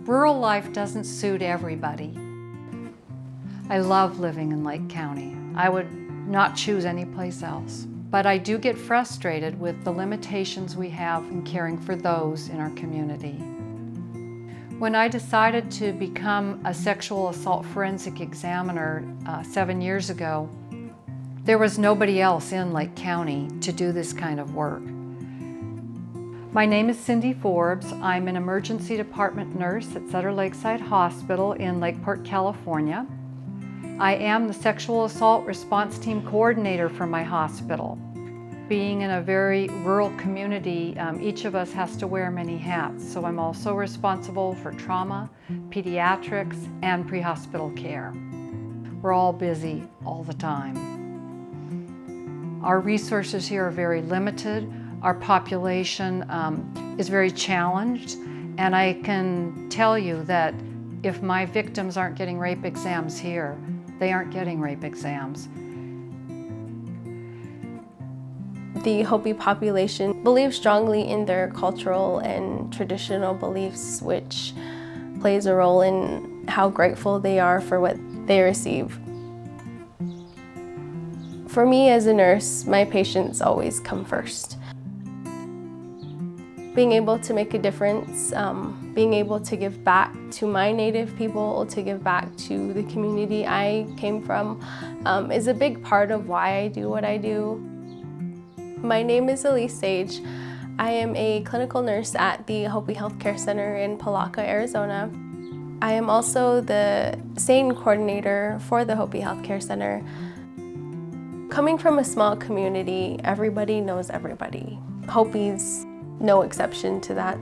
Rural life doesn't suit everybody. I love living in Lake County. I would not choose any place else. But I do get frustrated with the limitations we have in caring for those in our community. When I decided to become a sexual assault forensic examiner 7 years ago, there was nobody else in Lake County to do this kind of work. My name is Cindy Forbes. I'm an emergency department nurse at Sutter Lakeside Hospital in Lakeport, California. I am the sexual assault response team coordinator for my hospital. Being in a very rural community, each of us has to wear many hats. So I'm also responsible for trauma, pediatrics, and pre-hospital care. We're all busy all the time. Our resources here are very limited. Our population is very challenged, and I can tell you that if my victims aren't getting rape exams here, they aren't getting rape exams. The Hopi population believes strongly in their cultural and traditional beliefs, which plays a role in how grateful they are for what they receive. For me as a nurse, my patients always come first. Being able to make a difference, being able to give back to my Native people, to give back to the community I came from, is a big part of why I do what I do. My name is Elise Sage. I am a clinical nurse at the Hopi Healthcare Center in Palaca, Arizona. I am also the SANE coordinator for the Hopi Healthcare Center. Coming from a small community, everybody knows everybody. Hopi's no exception to that.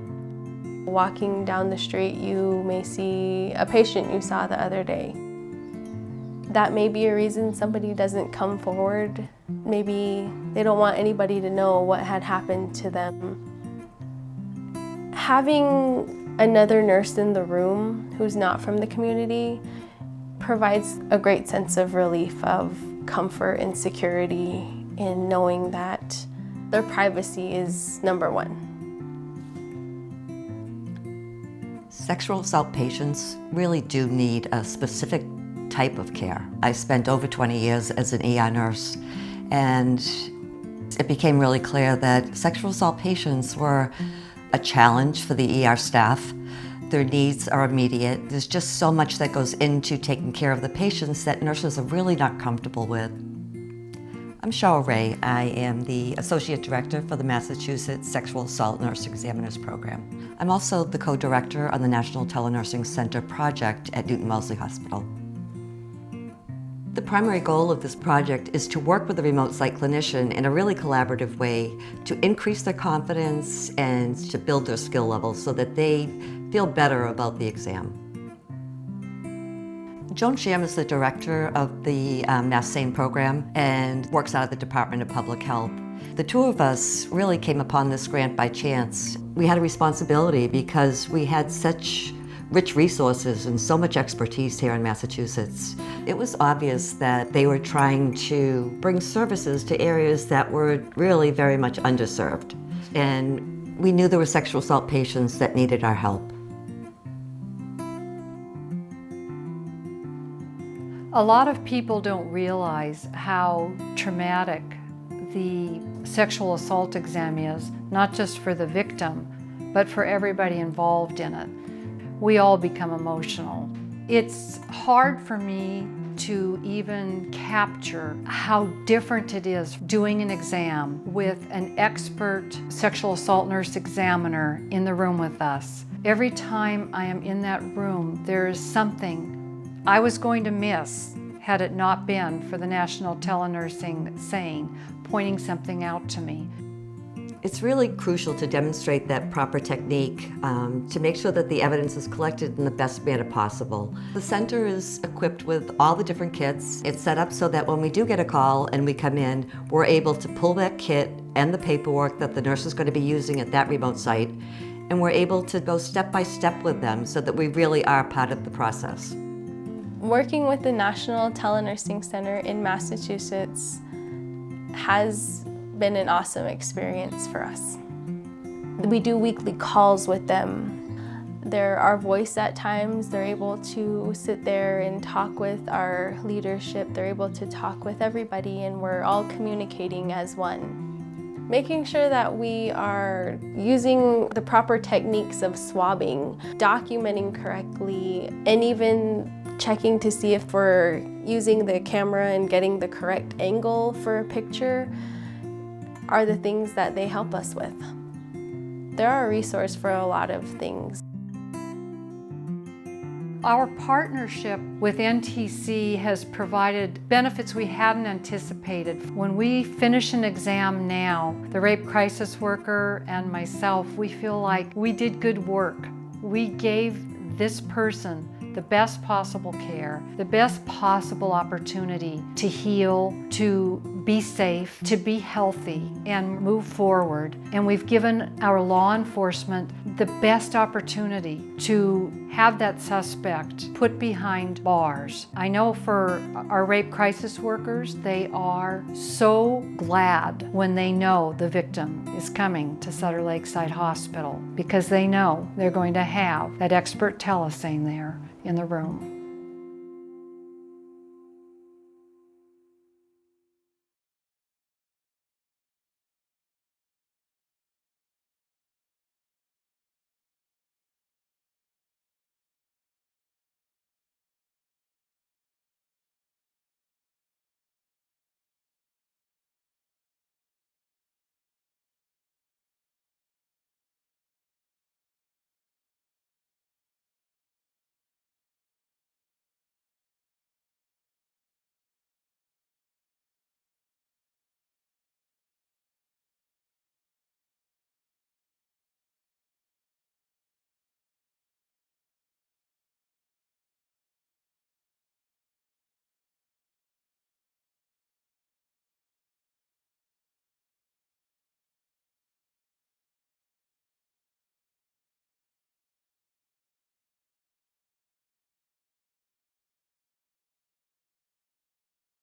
Walking down the street, you may see a patient you saw the other day. That may be a reason somebody doesn't come forward. Maybe they don't want anybody to know what had happened to them. Having another nurse in the room who's not from the community provides a great sense of relief, of comfort and security in knowing that their privacy is number one. Sexual assault patients really do need a specific type of care. I spent over 20 years as an ER nurse, and it became really clear that sexual assault patients were a challenge for the ER staff. Their needs are immediate. There's just so much that goes into taking care of the patients that nurses are really not comfortable with. I'm Cheryl Ray. I am the Associate Director for the Massachusetts Sexual Assault Nurse Examiners Program. I'm also the co-director on the National Telenursing Center project at Newton Wellesley Hospital. The primary goal of this project is to work with the remote site clinician in a really collaborative way to increase their confidence and to build their skill levels so that they feel better about the exam. Joan Sham is the director of the Mass SANE program and works out of the Department of Public Health. The two of us really came upon this grant by chance. We had a responsibility because we had such rich resources and so much expertise here in Massachusetts. It was obvious that they were trying to bring services to areas that were really very much underserved. And we knew there were sexual assault patients that needed our help. A lot of people don't realize how traumatic the sexual assault exam is, not just for the victim, but for everybody involved in it. We all become emotional. It's hard for me to even capture how different it is doing an exam with an expert sexual assault nurse examiner in the room with us. Every time I am in that room, there is something I was going to miss had it not been for the National Telenursing SANE pointing something out to me. It's really crucial to demonstrate that proper technique to make sure that the evidence is collected in the best manner possible. The center is equipped with all the different kits. It's set up so that when we do get a call and we come in, we're able to pull that kit and the paperwork that the nurse is going to be using at that remote site, and we're able to go step by step with them so that we really are part of the process. Working with the National Telenursing Center in Massachusetts has been an awesome experience for us. We do weekly calls with them. They're our voice at times. They're able to sit there and talk with our leadership. They're able to talk with everybody, and we're all communicating as one. Making sure that we are using the proper techniques of swabbing, documenting correctly, and even checking to see if we're using the camera and getting the correct angle for a picture are the things that they help us with. They're a resource for a lot of things. Our partnership with NTC has provided benefits we hadn't anticipated. When we finish an exam now, the rape crisis worker and myself, we feel like we did good work. We gave this person the best possible care, the best possible opportunity to heal, to be safe, to be healthy, and move forward. And we've given our law enforcement the best opportunity to have that suspect put behind bars. I know for our rape crisis workers, they are so glad when they know the victim is coming to Sutter Lakeside Hospital, because they know they're going to have that expert telesane there in the room.